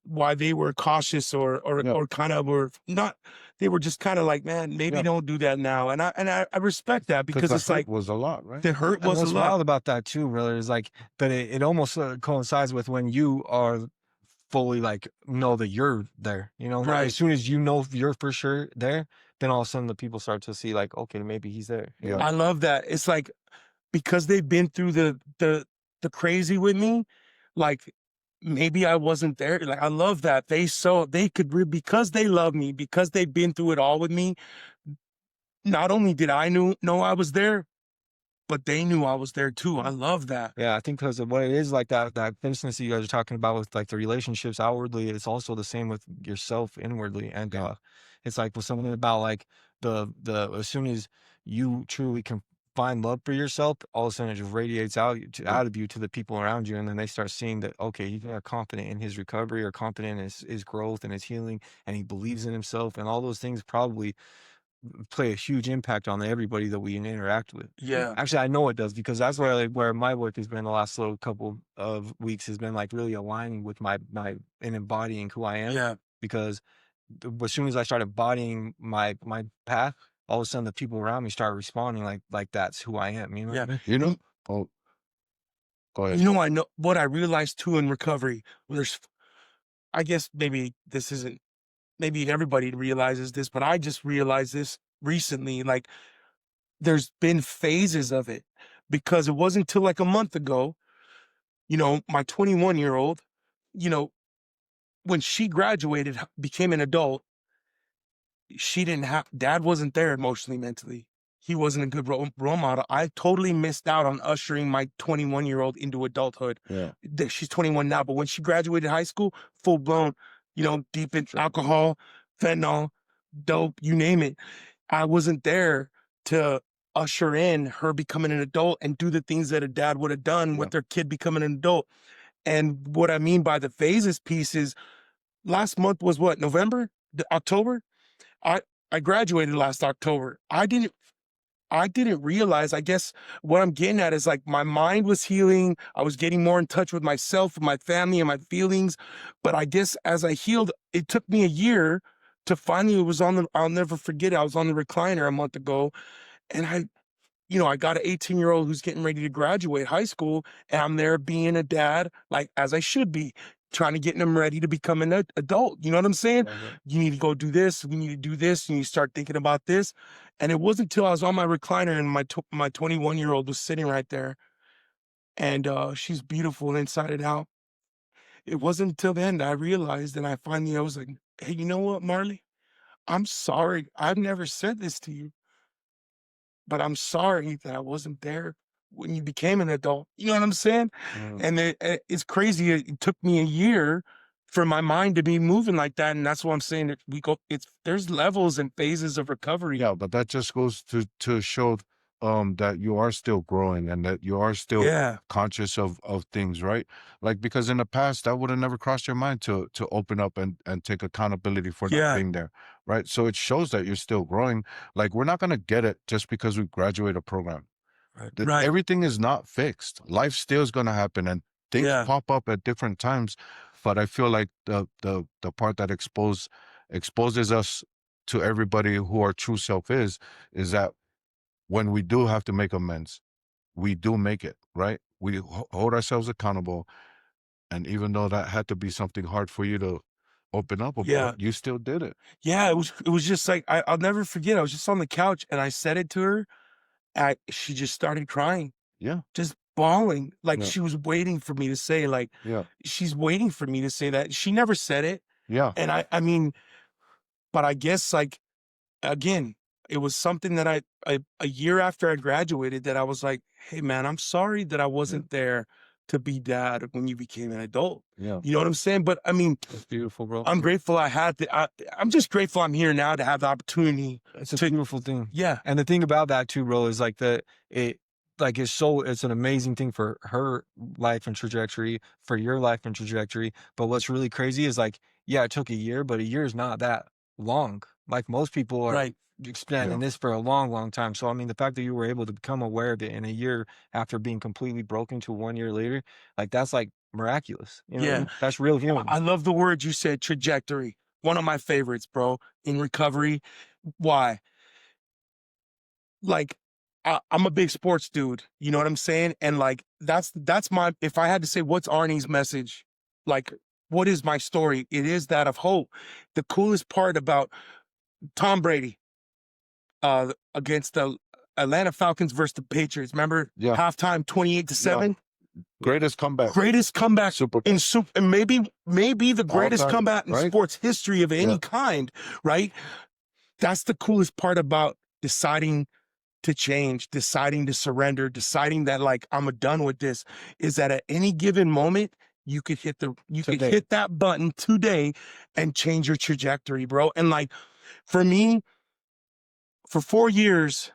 why they were cautious Yeah, or kind of were not, they were just kind of like, man, maybe yeah, don't do that now. And I respect that because because the it's hurt like was a lot, right? the hurt And was a what's lot. wild about that too, brother, is like that it almost coincides with when you are fully like know that you're there. You know, like Right. as soon as you know you're for sure there, then all of a sudden the people start to see like, okay, maybe he's there. You Yeah. know? I love that. It's like because they've been through the crazy with me, like maybe I wasn't there. Like I love that they could because they love me, because they've been through it all with me. Not only did I know I was there, but they knew I was there too. I love that. Yeah, I think because of what it is like that intimacy you guys are talking about with like the relationships outwardly, it's also the same with yourself inwardly. And it's like with something about like the as soon as you truly can find love for yourself, all of a sudden it just radiates out of you to the people around you, and then they start seeing that okay, he's confident in his recovery or confident in his growth and his healing, and he believes in himself, and all those things probably play a huge impact on everybody that we interact with. Yeah. Actually, I know it does because that's where like where my work has been the last little couple of weeks has been like really aligning with my and embodying who I am. Yeah. Because as soon as I start embodying my path, all of a sudden the people around me start responding like that's who I am. You know? Yeah. What I mean? You know? Oh, go ahead. You know, I know what I realized too in recovery. There's, I guess maybe this isn't, maybe everybody realizes this, but I just realized this recently. Like, there's been phases of it because it wasn't until like a month ago, you know, my 21-year-old, you know, when she graduated, became an adult, she didn't have, dad wasn't there emotionally, mentally. He wasn't a good role model. I totally missed out on ushering my 21-year-old into adulthood. Yeah. She's 21 now, but when she graduated high school, full blown, you know, deep in alcohol, fentanyl, dope, you name it. I wasn't there to usher in her becoming an adult and do the things that a dad would have done with their kid becoming an adult. And what I mean by the phases piece is last month was what, November, October? I I graduated last October. I didn't realize, I guess what I'm getting at is like my mind was healing. I was getting more in touch with myself, with my family and my feelings. But I guess as I healed, it took me a year to finally, it was on the, I'll never forget it. I was on the recliner a month ago and you know, I got an 18-year-old who's getting ready to graduate high school, and I'm there being a dad, like as I should be, trying to get him ready to become an adult. You know what I'm saying? You need to go do this. We need to do this. And you start thinking about this. And it wasn't until I was on my recliner and my 21-year-old was sitting right there, and she's beautiful inside and out. It wasn't until then that I realized, and I was like, hey, you know what, Marley? I'm sorry. I've never said this to you, but I'm sorry that I wasn't there when you became an adult. You know what I'm saying? And it's crazy. It took me a year for my mind to be moving like that. And that's what I'm saying. That there's levels and phases of recovery. Yeah, but that just goes to show that you are still growing and that you are still Yeah. conscious of things, right? Like because in the past that would have never crossed your mind to open up and take accountability for not Yeah. being there, right? So it shows that you're still growing. Like we're not gonna get it just because we graduate a program. Right. Everything is not fixed. Life still is gonna happen and things Yeah. pop up at different times. But I feel like the part that exposes us to everybody who our true self is that when we do have to make amends, we do make it, right? We hold ourselves accountable. And even though that had to be something hard for you to open up Yeah. about, you still did it. Yeah. It was just like, I'll never forget. I was just on the couch and I said it to her. She just started crying, Yeah. just bawling. Like Yeah. she was waiting for me to say, like, Yeah. she's waiting for me to say that. She never said it. Yeah. And I mean, but I guess like, again, it was something that a year after I graduated that I was like, hey man, I'm sorry that I wasn't there to be dad when you became an adult. Yeah. You know what I'm saying? But I mean, That's beautiful, bro. I'm grateful I'm just grateful I'm here now to have the opportunity. It's a beautiful thing. Yeah. And the thing about that too, bro, is like it's an amazing thing for her life and trajectory, for your life and trajectory. But what's really crazy is like, yeah, it took a year, but a year is not that long. Like most people are, Right. expanding this for a long, long time. So, I mean, the fact that you were able to become aware of it in a year after being completely broken to 1 year later, like that's like miraculous. You know, Yeah. that's real human. I love the word you said, trajectory. One of my favorites, bro, in recovery. Why? Like, I'm a big sports dude. You know what I'm saying? And like, that's my, if I had to say, what's Arnie's message? Like, what is my story? It is that of hope. The coolest part about Tom Brady, against the Atlanta Falcons versus the Patriots. Remember, Yeah. halftime 28-7. Greatest comeback. Greatest comeback and maybe the greatest time, comeback in right? sports history of any kind, right? That's the coolest part about deciding to change, deciding to surrender, deciding that like I'm done with this, is that at any given moment you could hit that button today and change your trajectory, bro. And like for me, for 4 years,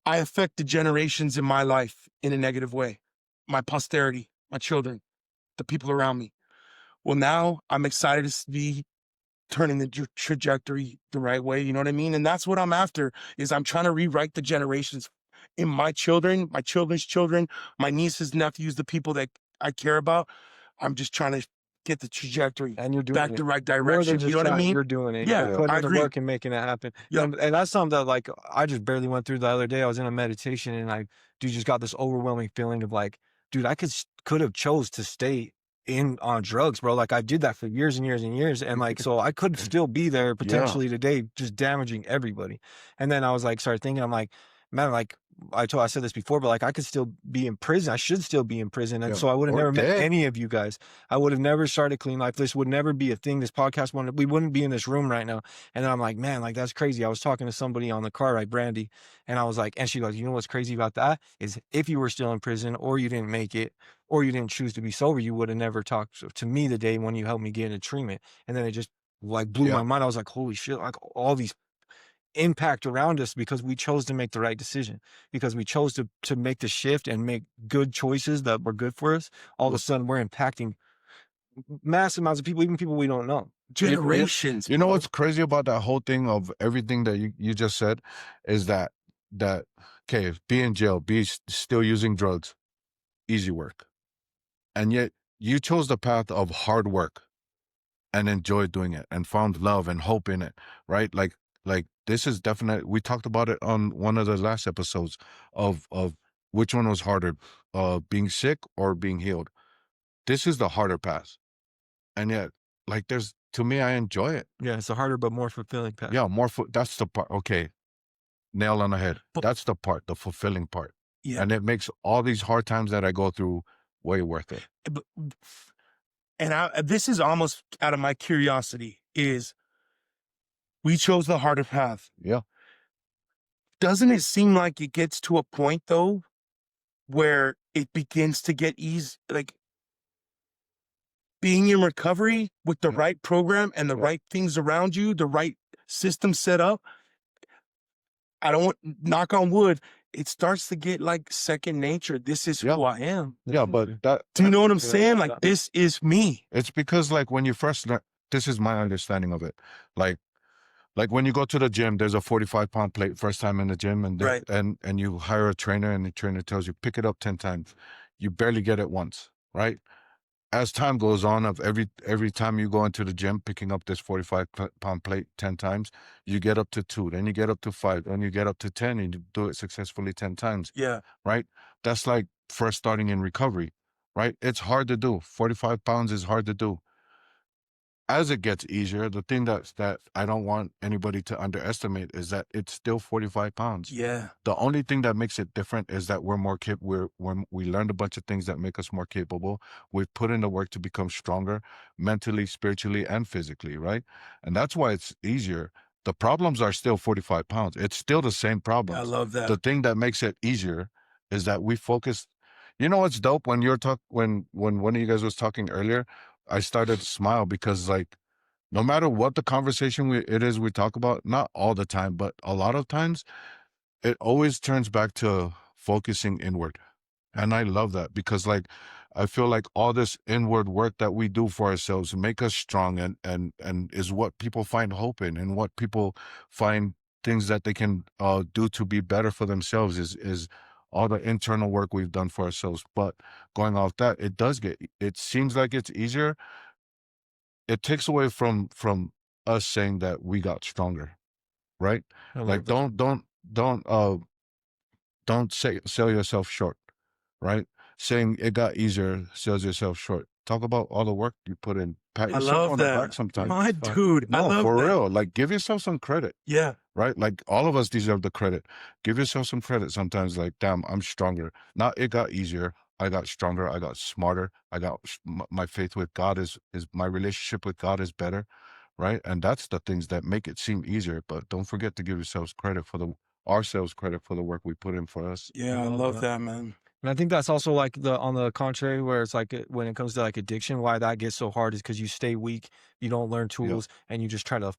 I affected generations in my life in a negative way. My posterity, my children, the people around me. Well, now I'm excited to be turning the trajectory the right way. You know what I mean? And that's what I'm after, is I'm trying to rewrite the generations in my children, my children's children, my nieces, nephews, the people that I care about. I'm just trying to get the trajectory and you're doing back it. the right More than direction. just You know what I trying, mean? you're doing it. Yeah, You're putting I in the agree. work and making it happen. Yeah. And that's something that like I just barely went through the other day. I was in a meditation and like, dude, just got this overwhelming feeling of like, dude, I could have chose to stay in on drugs, bro. Like I did that for years and years and years. And like, so I could still be there potentially today, just damaging everybody. And then I was like, started thinking, I'm like, man, like I said this before, but like I could still be in prison. I should still be in prison. And so I would have never met any of you guys. I would have never started Clean Life. This would never be a thing. This podcast we wouldn't be in this room right now. And then I'm like, man, like that's crazy. I was talking to somebody on the car ride, Brandy, and I was like, and she goes, you know what's crazy about that is if you were still in prison or you didn't make it or you didn't choose to be sober, you would have never talked to me the day when you helped me get into treatment. And then it just like blew my mind. I was like, holy shit, like all these impact around us because we chose to make the right decision, because we chose to make the shift and make good choices that were good for us. All of a sudden we're impacting mass amounts of people, even people we don't know. Generations. You know what's crazy about that whole thing of everything that you just said is that okay, be in jail, still using drugs, easy work. And yet you chose the path of hard work and enjoyed doing it and found love and hope in it, right? Like this is definitely, we talked about it on one of the last episodes of which one was harder, being sick or being healed. This is the harder path. And yet, like to me, I enjoy it. Yeah, it's a harder but more fulfilling path. Yeah, that's the part. Okay, nail on the head. That's the part, the fulfilling part. Yeah. And it makes all these hard times that I go through way worth it. And this is almost out of my curiosity, is we chose the harder path. Yeah. Doesn't it seem like it gets to a point though where it begins to get easy, like being in recovery with the right program and the right things around you, the right system set up? I don't want, knock on wood, it starts to get like second nature. This is who I am. Yeah, but do you know what I'm saying? Like, this is me. It's because like when you first learn, this is my understanding of it. Like when you go to the gym, there's a 45-pound plate first time in the gym, and and you hire a trainer, and the trainer tells you pick it up 10 times. You barely get it once, right? As time goes on, of every time you go into the gym picking up this 45-pound plate 10 times, you get up to 2, then you get up to 5, then you get up to 10, and you do it successfully 10 times. Yeah. Right? That's like first starting in recovery, right? It's hard to do. 45 pounds is hard to do. As it gets easier, the thing that I don't want anybody to underestimate is that it's still 45 pounds. Yeah. The only thing that makes it different is that we're more we learned a bunch of things that make us more capable. We've put in the work to become stronger mentally, spiritually, and physically, right? And that's why it's easier. The problems are still 45 pounds. It's still the same problems. I love that. The thing that makes it easier is that we focus. You know what's dope? When when one of you guys was talking earlier, I started to smile because like, no matter what the conversation it is we talk about, not all the time, but a lot of times, it always turns back to focusing inward. And I love that because like, I feel like all this inward work that we do for ourselves make us strong and is what people find hope in and what people find things that they can do to be better for themselves is all the internal work we've done for ourselves. But going off that, it seems like it's easier. It takes away from us saying that we got stronger, right? I love Like that. don't sell yourself short, right? Saying it got easier sells yourself short. Talk about all the work you put in. Pat I yourself love on the back that. sometimes. My dude, I No, love for that. real. Like, give yourself some credit, Yeah. right? Like, all of us deserve the credit. Give yourself some credit sometimes. Like, damn, I'm stronger. Not it got easier. I got stronger. I got smarter. My faith with God is my relationship with God is better, right? And that's the things that make it seem easier. But don't forget to give ourselves credit for the work we put in for us. Yeah, I love that, man. And I think that's also like on the contrary, where it's like when it comes to like addiction, why that gets so hard is because you stay weak, you don't learn tools, and you just try to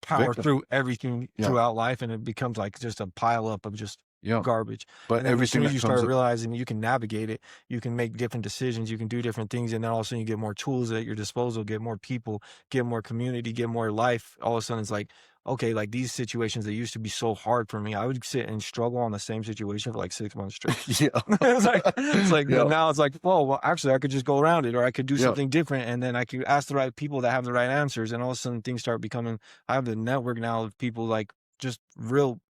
power Victim. through everything Yeah. throughout life, and it becomes like just a pile up of just Yeah. garbage. But And then as everything soon as that you comes start up, realizing you can navigate it, you can make different decisions, you can do different things, and then all of a sudden you get more tools at your disposal, get more people, get more community, get more life. All of a sudden it's like, okay, like these situations that used to be so hard for me, I would sit and struggle on the same situation for like 6 months straight. yeah. It's like Yeah. now it's like, well, actually I could just go around it, or I could do Yeah. something different, and then I could ask the right people that have the right answers, and all of a sudden things start becoming. I have the network now of people like just real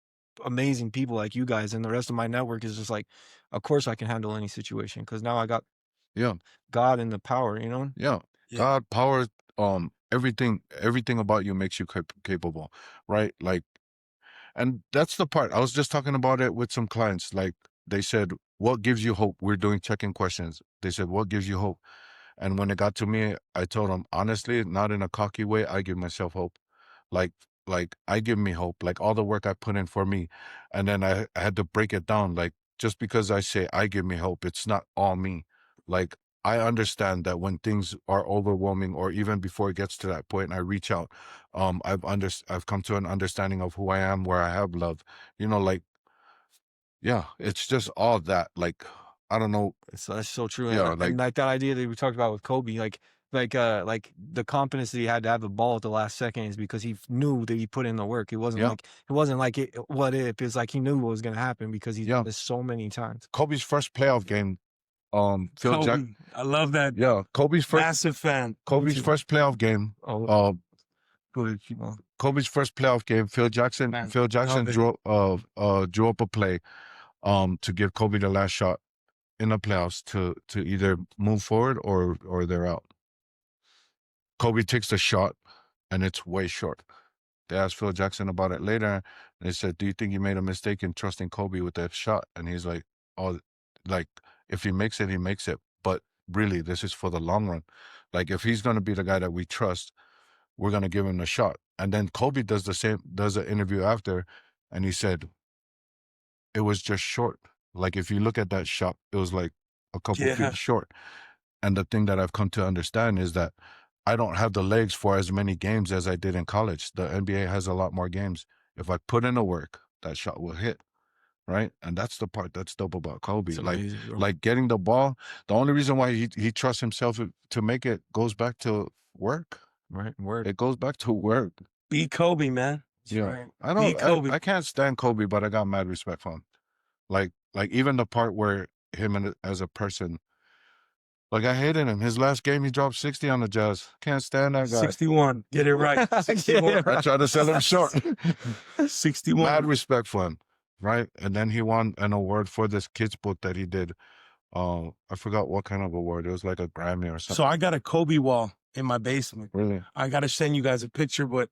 amazing people like you guys, and the rest of my network is just like, of course I can handle any situation because now I got Yeah. God and the power, you know. Yeah. Yeah. God, power, everything about you makes you capable, right? Like, and that's the part. I was just talking about it with some clients. Like, they said, what gives you hope? We're doing check-in questions. They said, what gives you hope? And when it got to me, I told them, honestly, not in a cocky way, I give myself hope. Like, I give me hope, like all the work I put in for me. And then I had to break it down. Like, just because I say I give me hope, it's not all me. Like, I understand that when things are overwhelming, or even before it gets to that point, and I reach out, I've come to an understanding of who I am, where I have love, like, yeah, it's just all that. Like, I don't know. That's so true. Yeah, And, like, and like that idea that we talked about with Kobe, like the confidence that he had to have the ball at the last second is because he knew that he put in the work. Yeah. It wasn't like what if. It's like he knew what was going to happen because he's Yeah. done this so many times. Kobe's first playoff game, Phil Jack. Kobe, I love that. Yeah, Kobe's first Massive fan. Kobe's first playoff game. Oh, good. Kobe's first playoff game. Phil Jackson Man, love it. drew up a play to give Kobe the last shot in the playoffs to either move forward or they're out. Kobe takes the shot and it's way short. They asked Phil Jackson about it later, and they said, "Do you think you made a mistake in trusting Kobe with that shot?" And he's like, "Oh, like, if he makes it, he makes it. But really, this is for the long run. Like, if he's gonna be the guy that we trust, we're gonna give him a shot." And then Kobe does an interview after, and he said, "It was just short. Like, if you look at that shot, it was like a couple Yeah. feet short." And the thing that I've come to understand is that I don't have the legs for as many games as I did in college. The NBA has a lot more games. If I put in the work, that shot will hit, right? And that's the part that's dope about Kobe. It's amazing, bro. Like getting the ball. The only reason why he trusts himself to make it goes back to work. Right, word. It goes back to work. Be Kobe, man. Yeah, Right. I Be don't. Kobe. I can't stand Kobe, but I got mad respect for him. Like even the part where him as a person. Like, I hated him. His last game, he dropped 60 on the Jazz. Can't stand that guy. 61. Get it right. 61. I tried to sell him short. 61. Mad respect for him, right? And then he won an award for this kid's book that he did. I forgot what kind of award. It was like a Grammy or something. So I got a Kobe wall in my basement. Really? I got to send you guys a picture, but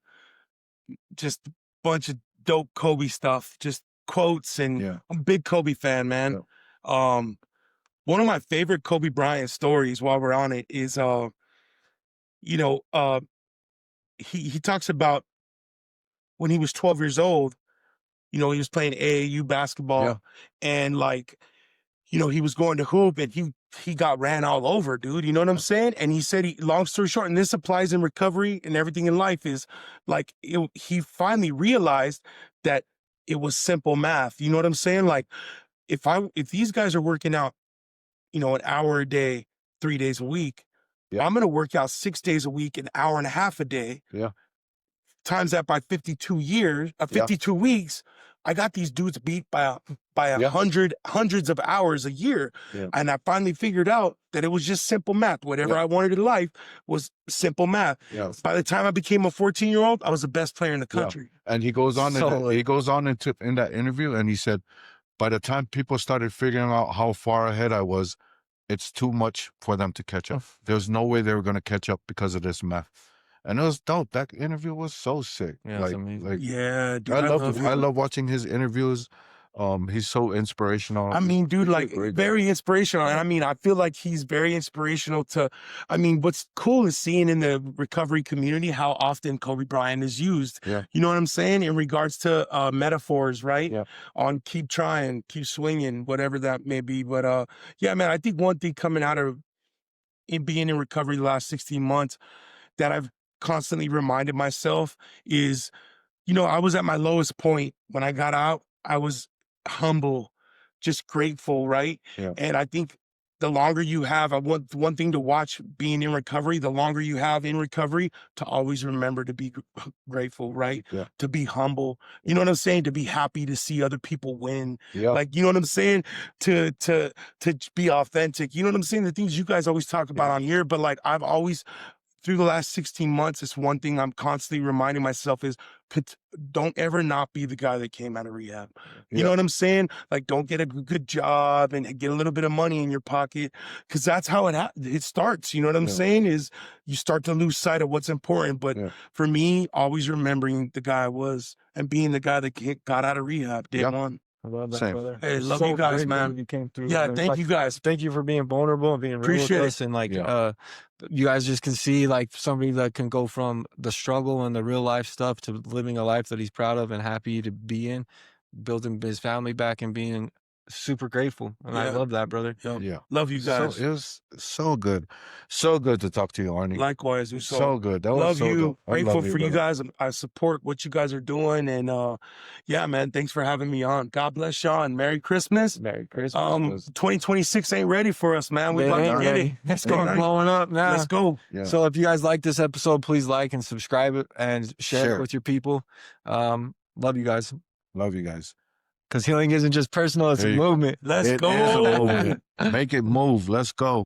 just a bunch of dope Kobe stuff, just quotes. And Yeah. I'm a big Kobe fan, man. One of my favorite Kobe Bryant stories while we're on it is, he talks about when he was 12 years old, he was playing AAU basketball, Yeah. and he was going to hoop and he got ran all over, dude. You know what I'm saying? And he said, long story short, and this applies in recovery and everything in life, is like he finally realized that it was simple math. You know what I'm saying? Like, if these guys are working out, an hour a day, 3 days a week, Yeah. I'm going to work out 6 days a week, an hour and a half a day. Yeah. times that by 52 years, 52 weeks, I got these dudes beat by hundreds of hours a year. Yeah. And I finally figured out that it was just simple math. Whatever I wanted in life was simple math. Yeah. By the time I became a 14-year-old, I was the best player in the country. And he goes on, in that interview, and he said, by the time people started figuring out how far ahead I was, it's too much for them to catch up. There's no way they were going to catch up because of this math. And it was dope. That interview was so sick. Yeah, it's amazing. Yeah, dude, I love watching his interviews. He's so inspirational. I mean, dude, like very inspirational. And I mean, I feel like he's very inspirational to, I mean, what's cool is seeing in the recovery community how often Kobe Bryant is used. Yeah. You know what I'm saying? In regards to metaphors, right? Yeah. On keep trying, keep swinging, whatever that may be. But yeah, man, I think one thing coming out of being in recovery the last 16 months that I've constantly reminded myself is, you know, I was at my lowest point when I got out. I was humble, just grateful, right? Yeah. And I think the longer you have, I want one thing to watch being in recovery, the longer you have in recovery, to always remember to be grateful, right? Yeah. To be humble. You know what I'm saying? To be happy to see other people win. Yeah. Like, you know what I'm saying? To be authentic. You know what I'm saying? The things you guys always talk about on here, but like I've always, through the last 16 months, it's one thing I'm constantly reminding myself is don't ever not be the guy that came out of rehab. You know what I'm saying? Like, don't get a good job and get a little bit of money in your pocket, because that's how it starts. You know what I'm saying? Is you start to lose sight of what's important. But for me, always remembering the guy I was and being the guy that got out of rehab day one. I love that, Same. brother. Hey, It's love so you guys, great man. that you came through. Yeah, man. thank you guys. Thank you for being vulnerable and being real Appreciate with us. And like, you guys just can see like somebody that can go from the struggle and the real life stuff to living a life that he's proud of and happy to be in, building his family back and being super grateful. And I love that, brother. Yeah. Love you guys. So, it was so good. So good to talk to you, Arnie. Likewise. So good. That was love so you. dope. I Grateful love for you brother. guys. I support what you guys are doing. And yeah, man, thanks for having me on. God bless y'all and Merry Christmas. Merry Christmas. 2026 ain't ready for us, man. We about to get it. Let's start blowing up now. Let's go. Yeah. So if you guys like this episode, please like and subscribe it and share it with your people. Love you guys. Love you guys. Because healing isn't just personal, it's a movement. Let's It go. is a movement. Make it move. Let's go.